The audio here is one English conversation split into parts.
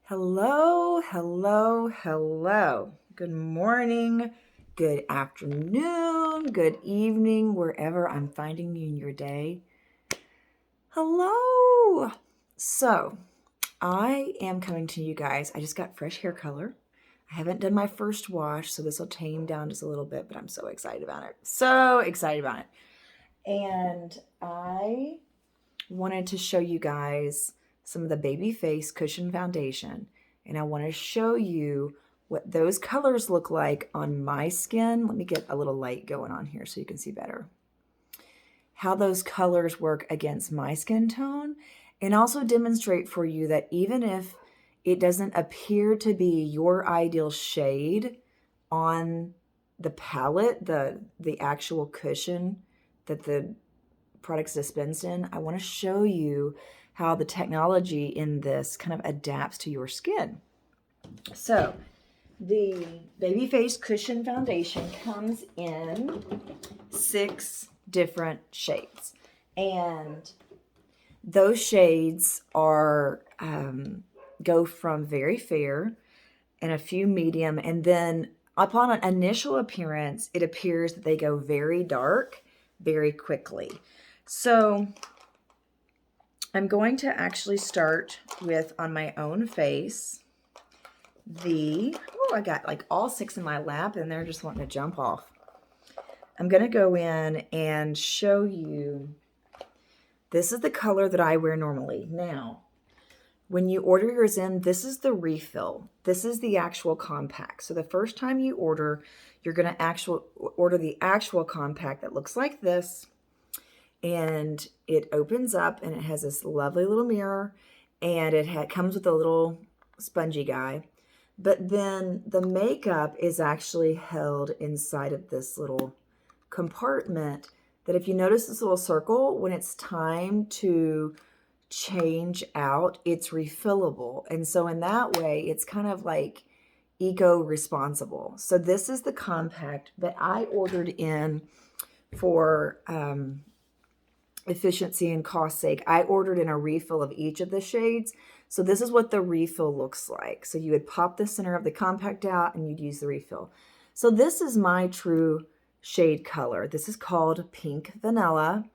Hello, hello, hello. Good morning, good afternoon, good evening, wherever I'm finding you in your day. Hello. So, I am coming to you guys. I just got fresh hair color. I haven't done my first wash, so this will tame down just a little bit, but I'm so excited about it. So excited about it. And I wanted to show you guys some of the Babyface Cushion Foundation. And I want to show you what those colors look like on my skin. Let me get a little light going on here so you can see better. How those colors work against my skin tone, and also demonstrate for you that even if it doesn't appear to be your ideal shade on the palette, the actual cushion that the products dispensed in, I want to show you how the technology in this kind of adapts to your skin. So the Babyface Cushion Foundation comes in 6 different shades, and those shades are go from very fair and a few medium, and then upon an initial appearance it appears that they go very dark very quickly. So I'm going to actually start with, on my own face, I got like all 6 in my lap and they're just wanting to jump off. I'm going to go in and show you, this is the color that I wear normally. Now, when you order yours in, this is the refill. This is the actual compact. So the first time you order, you're going to order the actual compact that looks like this. And it opens up and it has this lovely little mirror, and it comes with a little spongy guy. But then the makeup is actually held inside of this little compartment that, if you notice this little circle, when it's time to change out, it's refillable. And so in that way, it's kind of like eco-responsible. So this is the compact that I ordered in for efficiency and cost sake. I ordered in a refill of each of the shades. So this is what the refill looks like. So you would pop the center of the compact out and you'd use the refill. So this is my true shade color. This is called Pink Vanilla.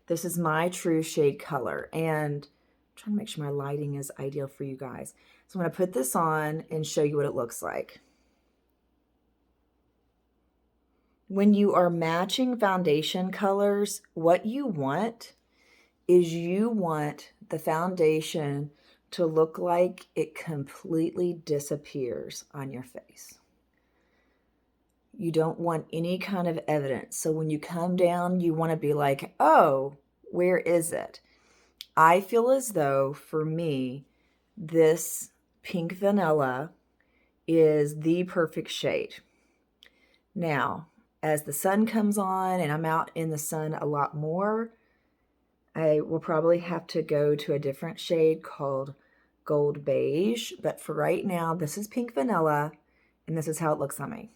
This is my true shade color. And I'm trying to make sure my lighting is ideal for you guys. So I'm going to put this on and show you what it looks like. When you are matching foundation colors, what you want is the foundation to look like it completely disappears on your face. You don't want any kind of evidence. So when you come down, you want to be like, oh, where is it? I feel as though, for me, this Pink Vanilla is the perfect shade. Now, as the sun comes on and I'm out in the sun a lot more, I will probably have to go to a different shade called Gold Beige. But for right now, this is Pink Vanilla, and this is how it looks on me.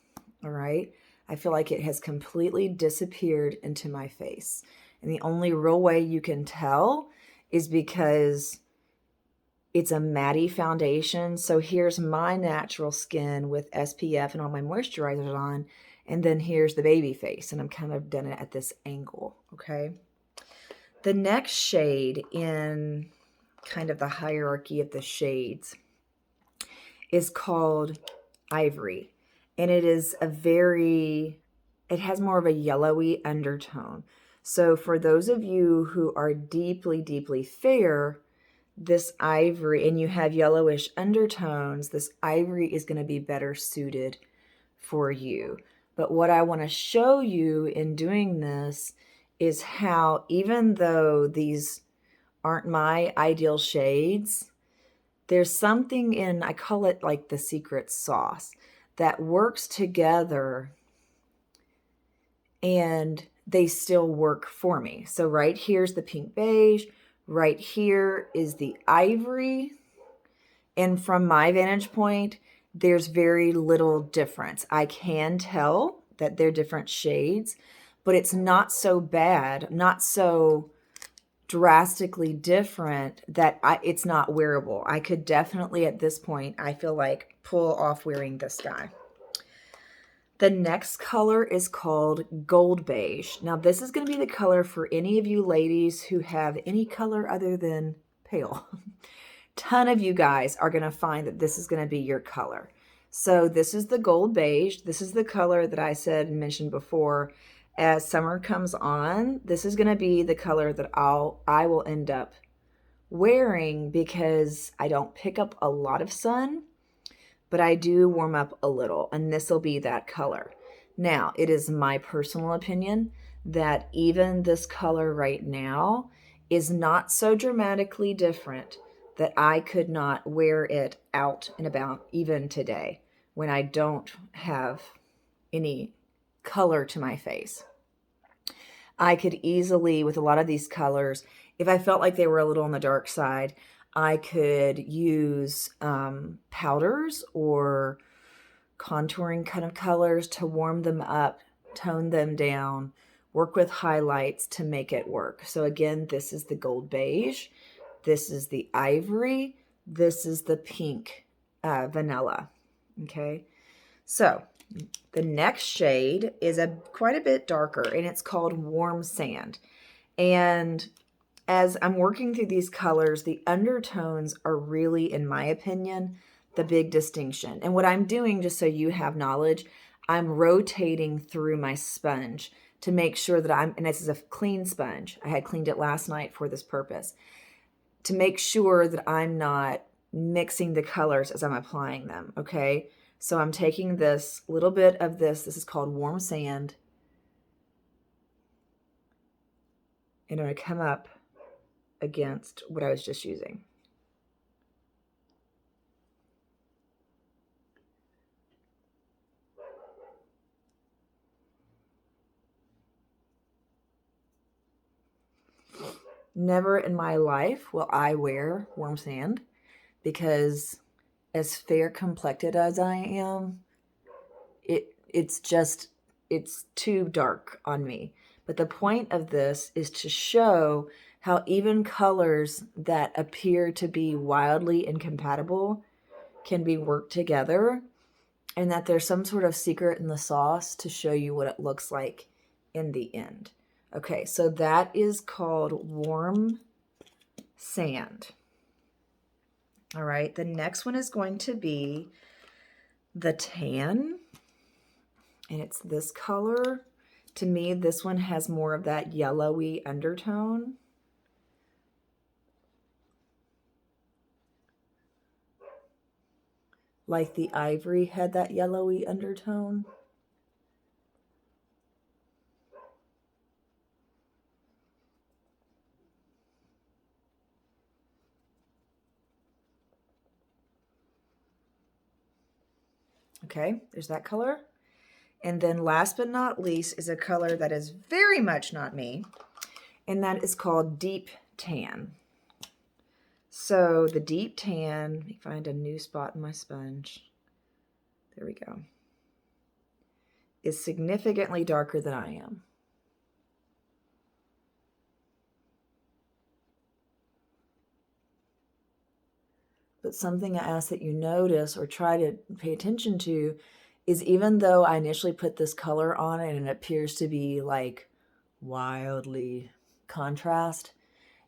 All right? I feel like it has completely disappeared into my face. And the only real way you can tell is because it's a matte foundation. So here's my natural skin with SPF and all my moisturizers on. And then here's the Babyface, and I'm kind of done it at this angle, okay? The next shade in kind of the hierarchy of the shades is called Ivory. And it is it has more of a yellowy undertone. So for those of you who are deeply, deeply fair, this Ivory, and you have yellowish undertones, this Ivory is going to be better suited for you. But what I want to show you in doing this is how, even though these aren't my ideal shades, there's something in, I call it like the secret sauce, that works together and they still work for me. So right here's the Pink Beige, right here is the Ivory, and from my vantage point, there's very little difference. I can tell that they're different shades, but it's not so bad, not so drastically different that it's not wearable. I could definitely at this point, I feel like, pull off wearing this guy. The next color is called Gold Beige. Now this is going to be the color for any of you ladies who have any color other than pale. Ton of you guys are going to find that this is going to be your color. So this is the Gold Beige. This is the color that I said and mentioned before. As summer comes on, this is going to be the color that I will end up wearing because I don't pick up a lot of sun, but I do warm up a little, and this will be that color. Now, it is my personal opinion that even this color right now is not so dramatically different that I could not wear it out and about even today when I don't have any color to my face. I could easily, with a lot of these colors, if I felt like they were a little on the dark side, I could use powders or contouring kind of colors to warm them up, tone them down, work with highlights to make it work. So again, this is the Gold Beige. This is the Ivory. This is the pink vanilla. Okay. So the next shade is quite a bit darker, and it's called Warm Sand. And as I'm working through these colors, the undertones are really, in my opinion, the big distinction. And what I'm doing, just so you have knowledge, I'm rotating through my sponge to make sure that and this is a clean sponge. I had cleaned it last night for this purpose, to make sure that I'm not mixing the colors as I'm applying them, okay? So I'm taking this little bit of this is called Warm Sand, and I'm going to come up against what I was just using. Never in my life will I wear Warm Sand because as fair complected as I am, it's too dark on me. But the point of this is to show how even colors that appear to be wildly incompatible can be worked together, and that there's some sort of secret in the sauce to show you what it looks like in the end. Okay, so that is called Warm Sand. All right, the next one is going to be the Tan, and it's this color. To me, this one has more of that yellowy undertone. Like the Ivory had that yellowy undertone. Okay, there's that color. And then last but not least is a color that is very much not me, and that is called Deep Tan. So the Deep Tan, let me find a new spot in my sponge. There we go. Is significantly darker than I am. But something I ask that you notice or try to pay attention to is, even though I initially put this color on it and it appears to be like wildly contrast,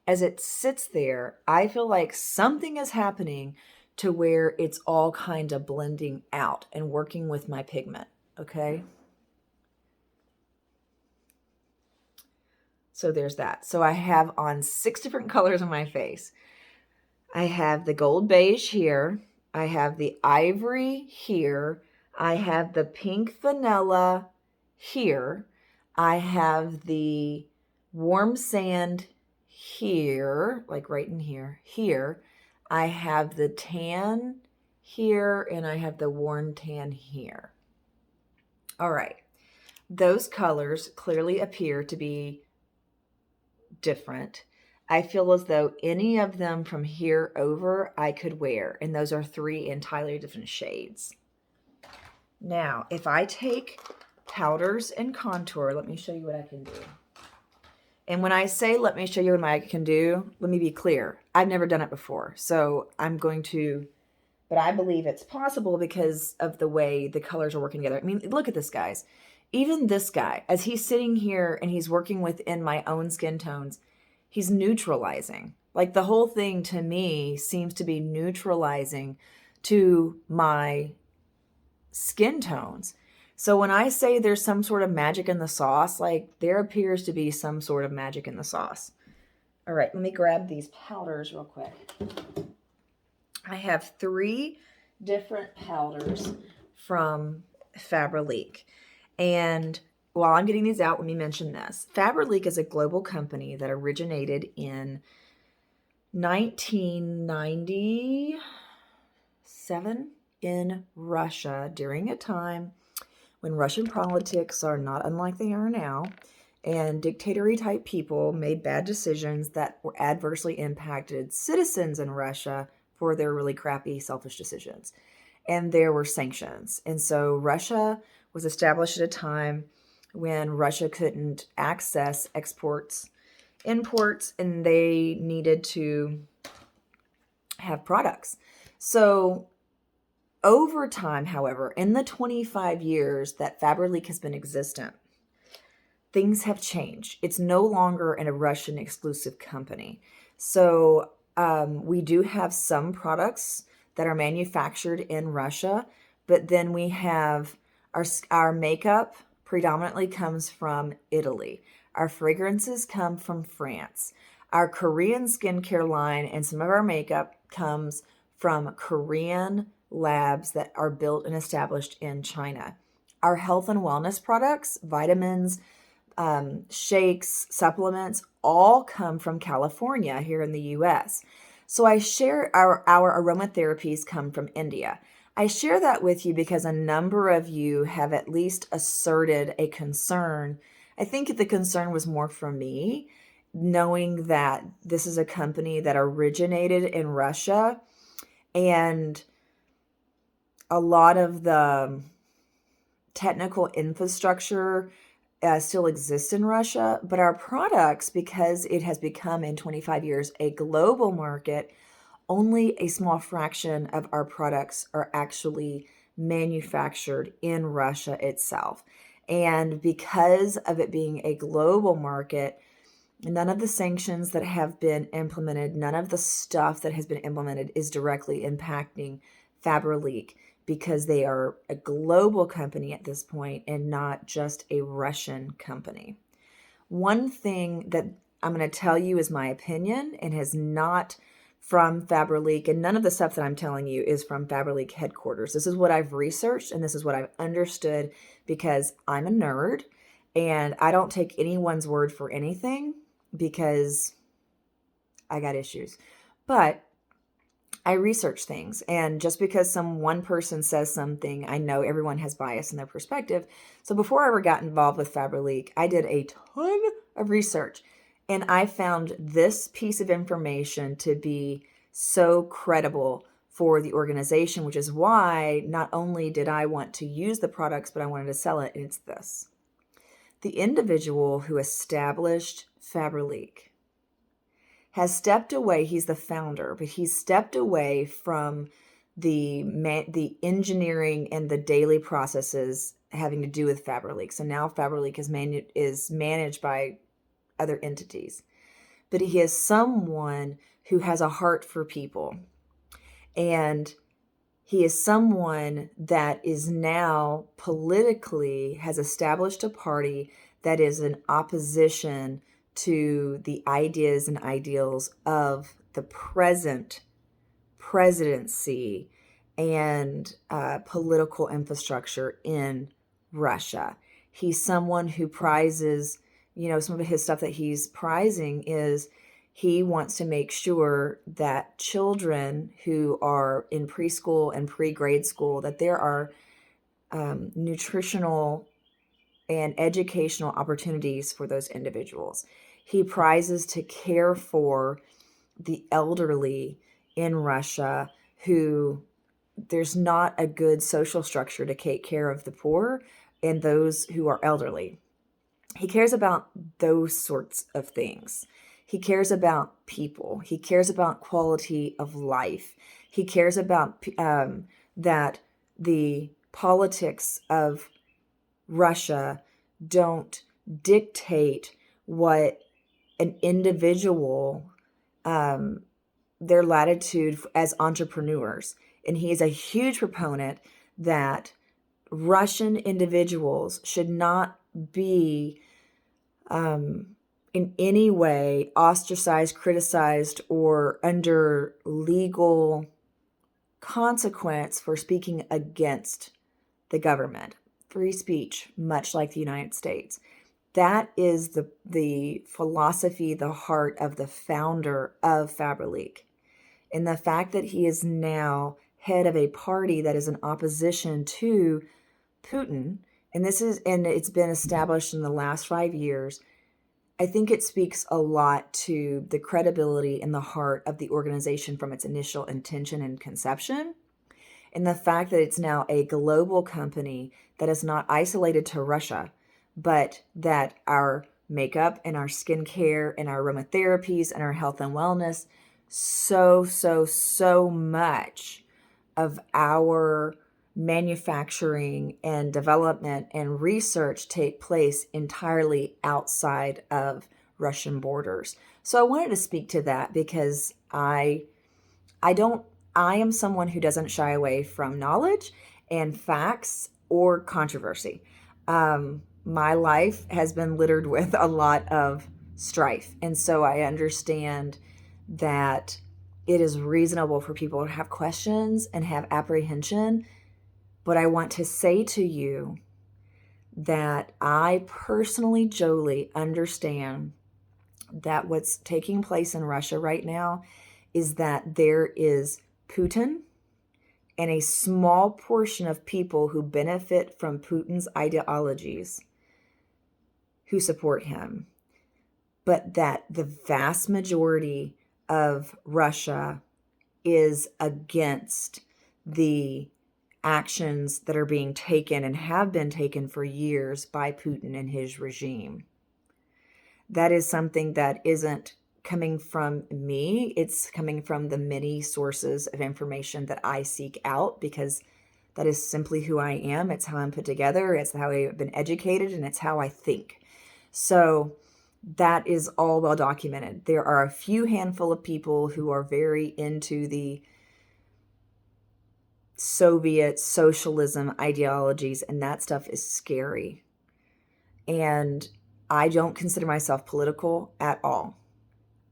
as it sits there, I feel like something is happening to where it's all kind of blending out and working with my pigment, okay? So there's that. So I have on 6 different colors on my face. I have the Gold Beige here. I have the Ivory here. I have the pink vanilla here. I have the Warm Sand here, like right in here. I have the Tan here, and I have the Warm Tan here. All right. Those colors clearly appear to be different. I feel as though any of them from here over I could wear, and those are 3 entirely different shades. Now, if I take powders and contour, let me show you what I can do. And when I say, let me show you what I can do, let me be clear. I've never done it before. So I'm going to, but I believe it's possible because of the way the colors are working together. I mean, look at this, guys. Even this guy, as he's sitting here and he's working within my own skin tones, he's neutralizing. Like the whole thing to me seems to be neutralizing to my skin tones. So when I say there's some sort of magic in the sauce, like there appears to be some sort of magic in the sauce. All right, let me grab these powders real quick. I have 3 different powders from Faberlique. And while I'm getting these out, let me mention this. Faberlique is a global company that originated in 1997 in Russia during a time when Russian politics are not unlike they are now, and dictatorial type people made bad decisions that were adversely impacted citizens in Russia for their really crappy, selfish decisions. And there were sanctions. And so Russia was established at a time when Russia couldn't access exports, imports, and they needed to have products. So over time, however, in the 25 years that Faberlique has been existent, things have changed. It's no longer a Russian exclusive company. So we do have some products that are manufactured in Russia, but then we have our makeup predominantly comes from Italy. Our fragrances come from France. Our Korean skincare line and some of our makeup comes from Korean labs that are built and established in China. Our health and wellness products, vitamins, shakes, supplements, all come from California here in the US. So I share our aromatherapies come from India. I share that with you because a number of you have at least asserted a concern. I think the concern was more for me, knowing that this is a company that originated in Russia and a lot of the technical infrastructure still exists in Russia, but our products, because it has become in 25 years a global market, only a small fraction of our products are actually manufactured in Russia itself. And because of it being a global market, none of the sanctions that have been implemented, none of the stuff that has been implemented is directly impacting Faberlique, because they are a global company at this point and not just a Russian company. One thing that I'm going to tell you is my opinion and has not from Faberlique, and none of the stuff that I'm telling you is from Faberlique headquarters. This is what I've researched and this is what I've understood because I'm a nerd and I don't take anyone's word for anything because I got issues. But I research things, and just because one person says something, I know everyone has bias in their perspective. So before I ever got involved with Faberlique, I did a ton of research, and I found this piece of information to be so credible for the organization, which is why not only did I want to use the products, but I wanted to sell it, and it's this. The individual who established Faberlique has stepped away. He's the founder, but he's stepped away from the engineering and the daily processes having to do with Faberlique. So now Faberlique is managed by other entities. But he is someone who has a heart for people. And he is someone that is now politically has established a party that is in opposition to the ideas and ideals of the present presidency and political infrastructure in Russia. He's someone who prizes, some of his stuff that he's prizing is he wants to make sure that children who are in preschool and pre-grade school, that there are nutritional and educational opportunities for those individuals. He prizes to care for the elderly in Russia who there's not a good social structure to take care of the poor and those who are elderly. He cares about those sorts of things. He cares about people. He cares about quality of life. He cares about that the politics of Russia don't dictate what an individual, their latitude as entrepreneurs. And he is a huge proponent that Russian individuals should not be in any way ostracized, criticized, or under legal consequence for speaking against the government. Free speech, much like the United States. That is the philosophy, the heart of the founder of Faberlic. And the fact that he is now head of a party that is in opposition to Putin, and it's been established in the last 5 years, I think it speaks a lot to the credibility and the heart of the organization from its initial intention and conception. And the fact that it's now a global company that is not isolated to Russia, but that our makeup and our skincare and our aromatherapies and our health and wellness, so much of our manufacturing and development and research take place entirely outside of Russian borders. So I wanted to speak to that because I am someone who doesn't shy away from knowledge and facts or controversy. My life has been littered with a lot of strife. And so I understand that it is reasonable for people to have questions and have apprehension. But I want to say to you that I personally, Jolie, understand that what's taking place in Russia right now is that there is Putin and a small portion of people who benefit from Putin's ideologies who support him, but that the vast majority of Russia is against the actions that are being taken and have been taken for years by Putin and his regime. That is something that isn't coming from me. It's coming from the many sources of information that I seek out because that is simply who I am. It's how I'm put together. It's how I've been educated, and it's how I think. So that is all well documented. There are a few handful of people who are very into the Soviet socialism ideologies, and that stuff is scary. And I don't consider myself political at all.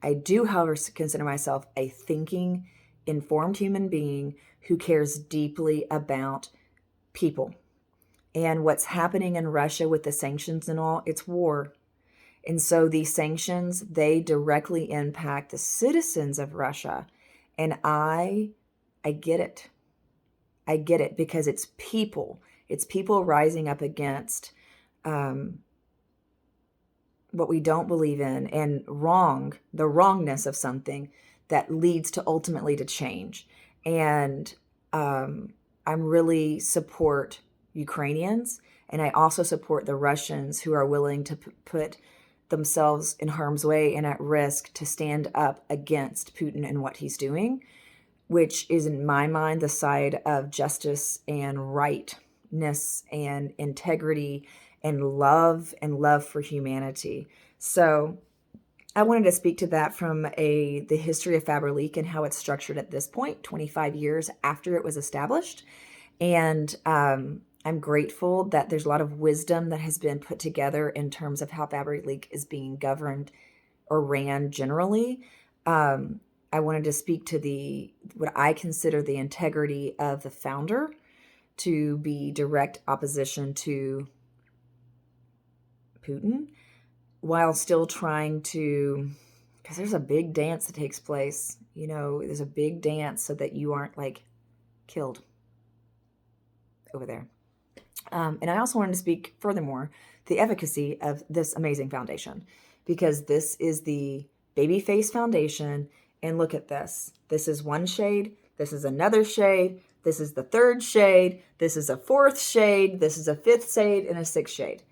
I do, however, consider myself a thinking, informed human being who cares deeply about people. And what's happening in Russia with the sanctions and all, it's war. And so these sanctions, they directly impact the citizens of Russia. And I get it. I get it because it's people. It's people rising up against what we don't believe in and the wrongness of something that leads to ultimately to change. And I'm really support Ukrainians, and I also support the Russians who are willing to put themselves in harm's way and at risk to stand up against Putin and what he's doing, which is in my mind the side of justice and rightness and integrity and love for humanity. So I wanted to speak to that from the history of Faberlic and how it's structured at this point, 25 years after it was established. And I'm grateful that there's a lot of wisdom that has been put together in terms of how Faberlic is being governed or ran generally. I wanted to speak to what I consider the integrity of the founder to be direct opposition to Putin, while still trying to, because there's a big dance that takes place, there's a big dance so that you aren't killed over there. And I also wanted to speak furthermore the efficacy of this amazing foundation, because this is the Babyface Foundation. And look at this. This is one shade. This is another shade. This is the third shade. This is a fourth shade. This is a fifth shade and a sixth shade.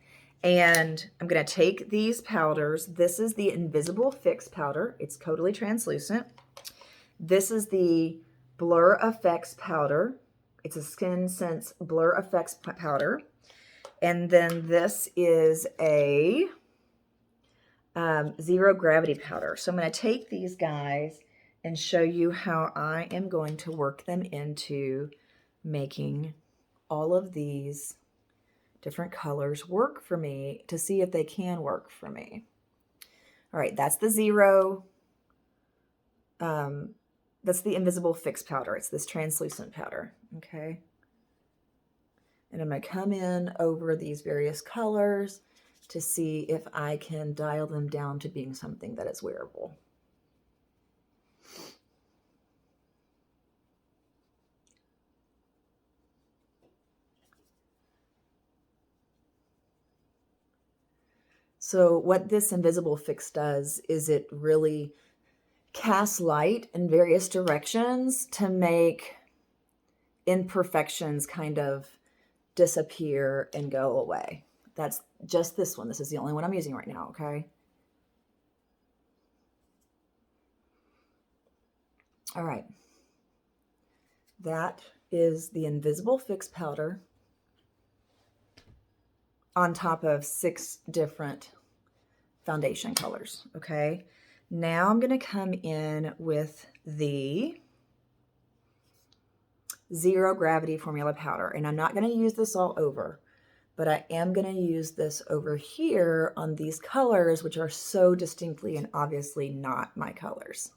And I'm going to take these powders. This is the Invisible Fix powder. It's totally translucent. This is the Blur Effects powder. It's a Skin Sense Blur Effects powder. And then this is a Zero Gravity powder. So I'm going to take these guys and show you how I am going to work them into making all of these different colors work for me to see if they can work for me. All right, that's the Zero. That's the Invisible Fix powder. It's this translucent powder, okay? And I'm going to come in over these various colors to see if I can dial them down to being something that is wearable. So what this Invisible Fix does is it really casts light in various directions to make imperfections kind of disappear and go away. That's just this one. This is the only one I'm using right now, okay? All right. That is the Invisible Fix powder on top of 6 different foundation colors, okay? Now I'm going to come in with the Zero Gravity Formula powder, and I'm not going to use this all over, but I am going to use this over here on these colors, which are so distinctly and obviously not my colors.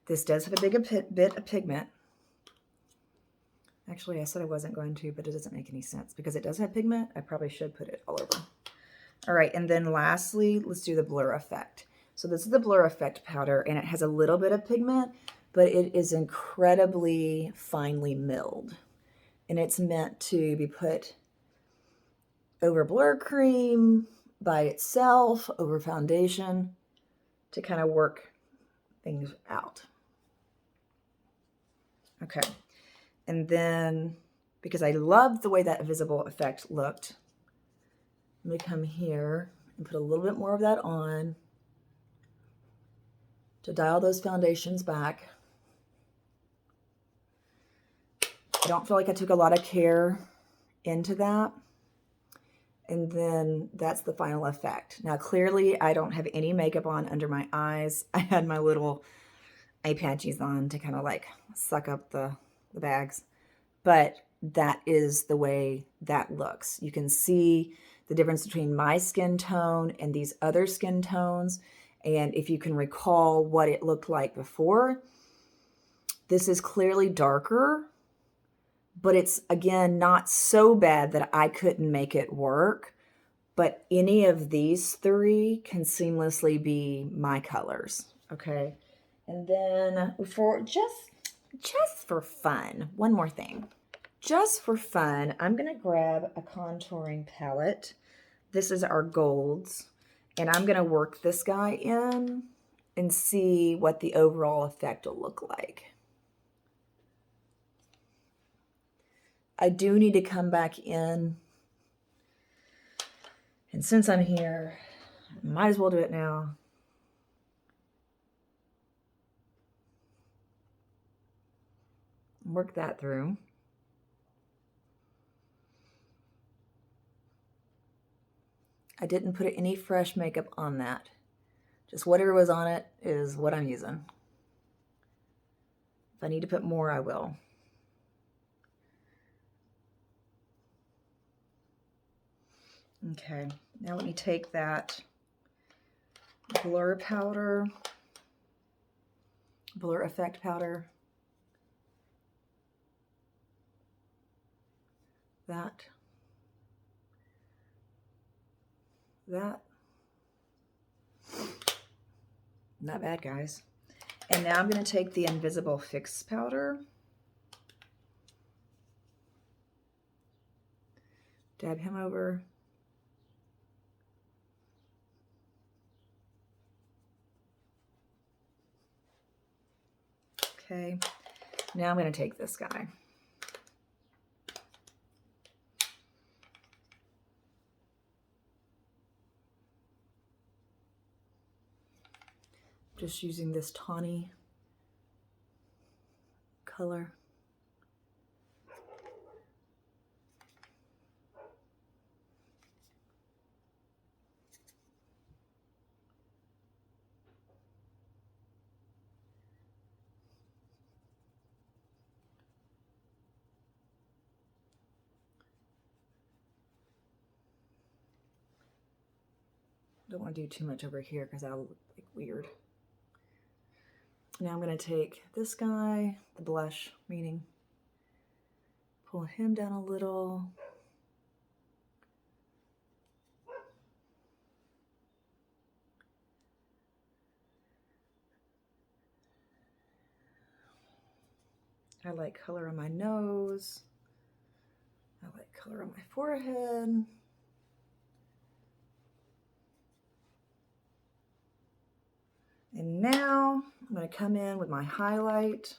This does have a big bit of pigment. Actually, I said I wasn't going to, but it doesn't make any sense because it does have pigment. I probably should put it all over. All right, and then lastly, let's do the Blur Effect. So this is the Blur Effect powder, and it has a little bit of pigment, but it is incredibly finely milled. And it's meant to be put over blur cream, by itself, over foundation, to kind of work things out. Okay. And then, because I love the way that Invisible Effect looked, I'm going to come here and put a little bit more of that on to dial those foundations back. I don't feel like I took a lot of care into that. And then that's the final effect. Now, clearly, I don't have any makeup on under my eyes. I had my little eye patches on to kind of like suck up the bags. But that is the way that looks. You can see the difference between my skin tone and these other skin tones. And if you can recall what it looked like before, this is clearly darker, but it's, again, not so bad that I couldn't make it work. But any of these 3 can seamlessly be my colors, okay? And then for just for fun, one more thing. Just for fun, I'm going to grab a contouring palette. This is our golds. And I'm going to work this guy in and see what the overall effect will look like. I do need to come back in. And since I'm here, I might as well do it now. Work that through. I didn't put any fresh makeup on that. Just whatever was on it is what I'm using. If I need to put more, I will. Okay, now let me take that blur powder, Blur Effect powder, that, not bad, guys. And now I'm going to take the Invisible Fix powder, dab him over. Okay, now I'm going to take this guy. Just using this tawny color. Don't want to do too much over here because that'll look like weird. Now I'm going to take this guy, the blush, meaning pull him down a little. I like color on my nose. I like color on my forehead. And now I'm going to come in with my highlight.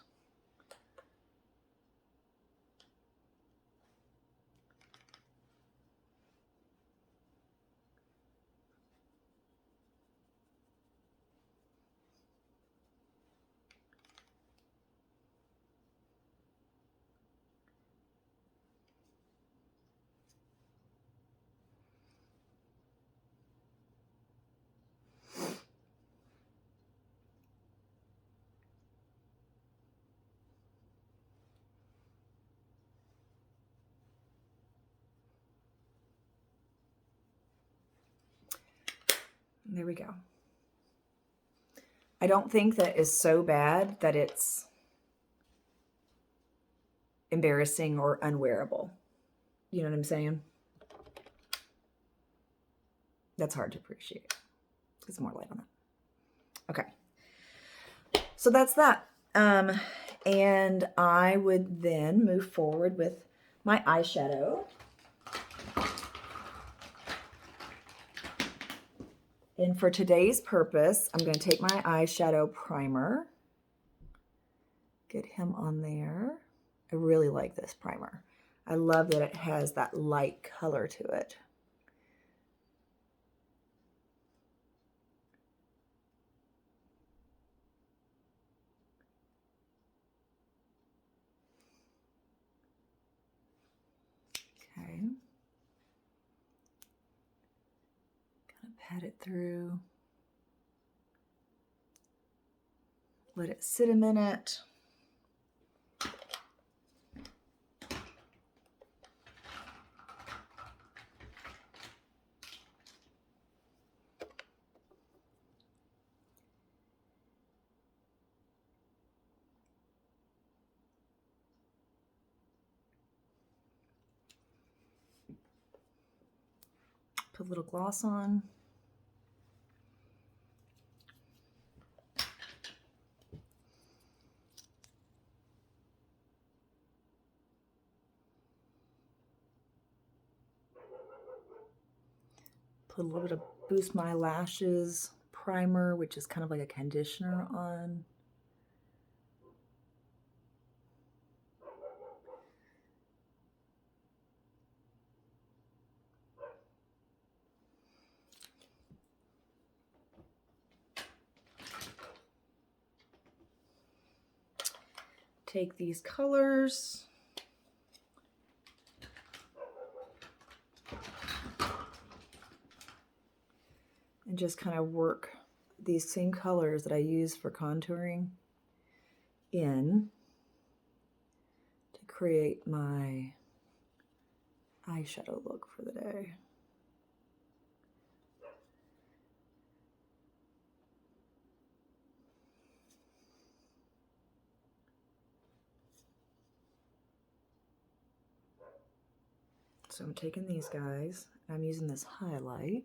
There we go. I don't think that is so bad that it's embarrassing or unwearable. You know what I'm saying? That's hard to appreciate. Get some more light on that. Okay. So that's that. And I would then move forward with my eyeshadow. And for today's purpose, I'm going to take my eyeshadow primer, get him on there. I really like this primer. I love that it has that light color to it. Okay. Pat it through. Let it sit a minute. Put a little gloss on. Put a little bit of Boost My Lashes primer, which is kind of like a conditioner on. Take these colors. And just kind of work these same colors that I use for contouring in to create my eyeshadow look for the day. So I'm taking these guys, and I'm using this highlight.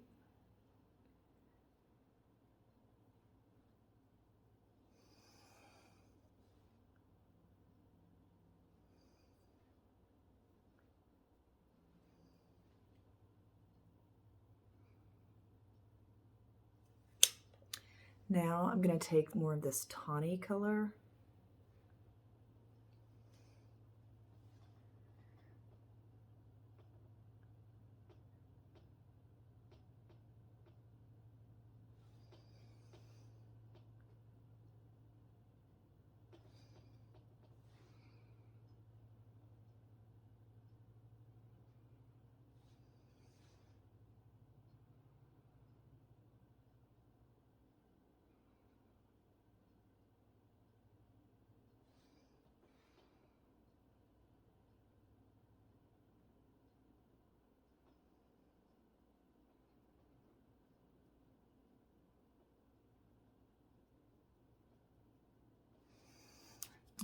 Now I'm going to take more of this tawny color.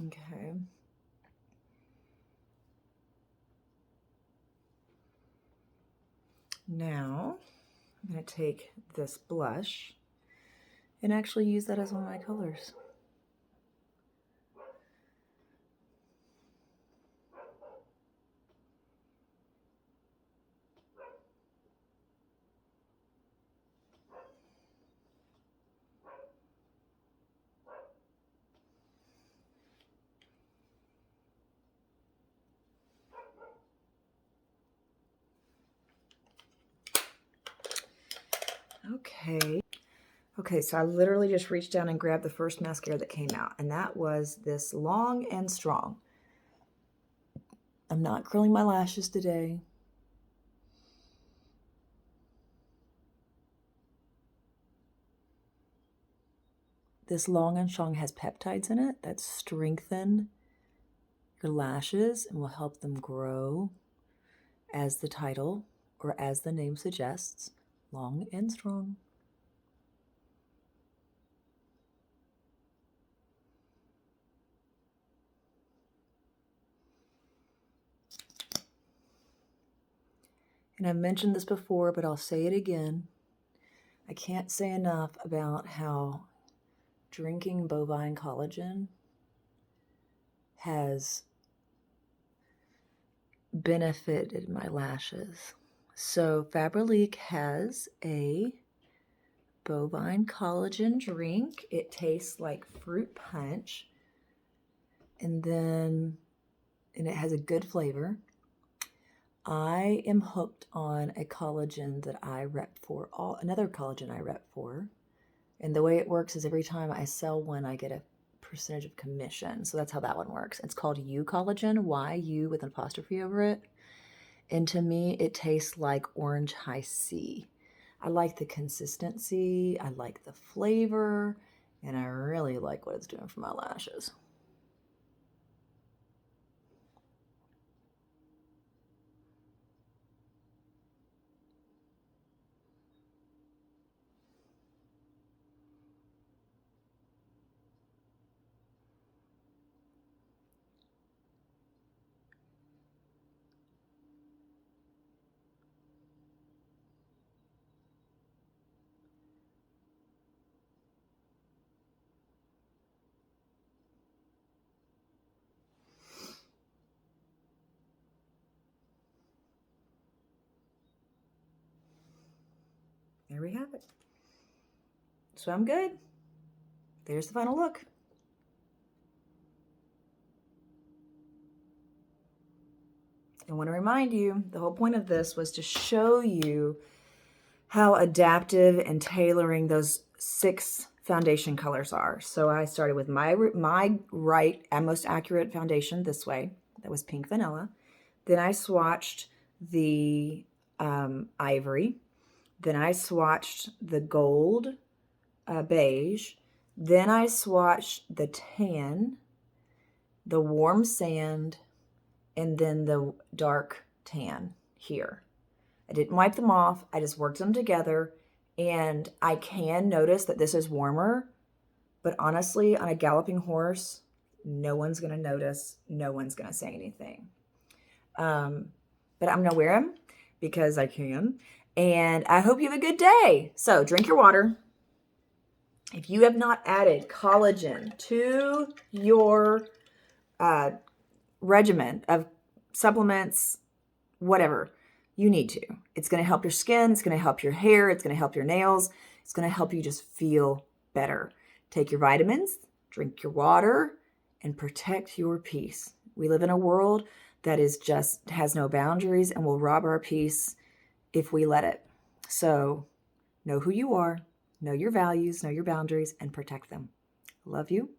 Okay. Now, I'm going to take this blush and actually use that as one of my colors. Okay. Okay, so I literally just reached down and grabbed the first mascara that came out, and that was this Long and Strong. I'm not curling my lashes today. This Long and Strong has peptides in it that strengthen your lashes and will help them grow, as the title or as the name suggests, long and strong. And I've mentioned this before, but I'll say it again. I can't say enough about how drinking bovine collagen has benefited my lashes. So Faberlic has a bovine collagen drink. It tastes like fruit punch, and it has a good flavor. I am hooked on a collagen that I rep for, another collagen I rep for. And the way it works is every time I sell one, I get a percentage of commission. So that's how that one works. It's called U Collagen, Y-U with an apostrophe over it. And to me, it tastes like orange high C. I like the consistency, I like the flavor, and I really like what it's doing for my lashes. There we have it. So I'm good. There's the final look. I want to remind you, the whole point of this was to show you how adaptive and tailoring those 6 foundation colors are. So I started with my right and most accurate foundation this way. That was pink vanilla. Then I swatched the ivory. Then I swatched the gold beige. Then I swatched the tan, the warm sand, and then the dark tan here. I didn't wipe them off. I just worked them together. And I can notice that this is warmer, but honestly, on a galloping horse, no one's going to notice. No one's going to say anything. But I'm going to wear them because I can. And I hope you have a good day. So drink your water. If you have not added collagen to your regimen of supplements, whatever, you need to. It's going to help your skin. It's going to help your hair. It's going to help your nails. It's going to help you just feel better. Take your vitamins, drink your water, and protect your peace. We live in a world that has no boundaries and will rob our peace if we let it. So know who you are, know your values, know your boundaries, and protect them. Love you.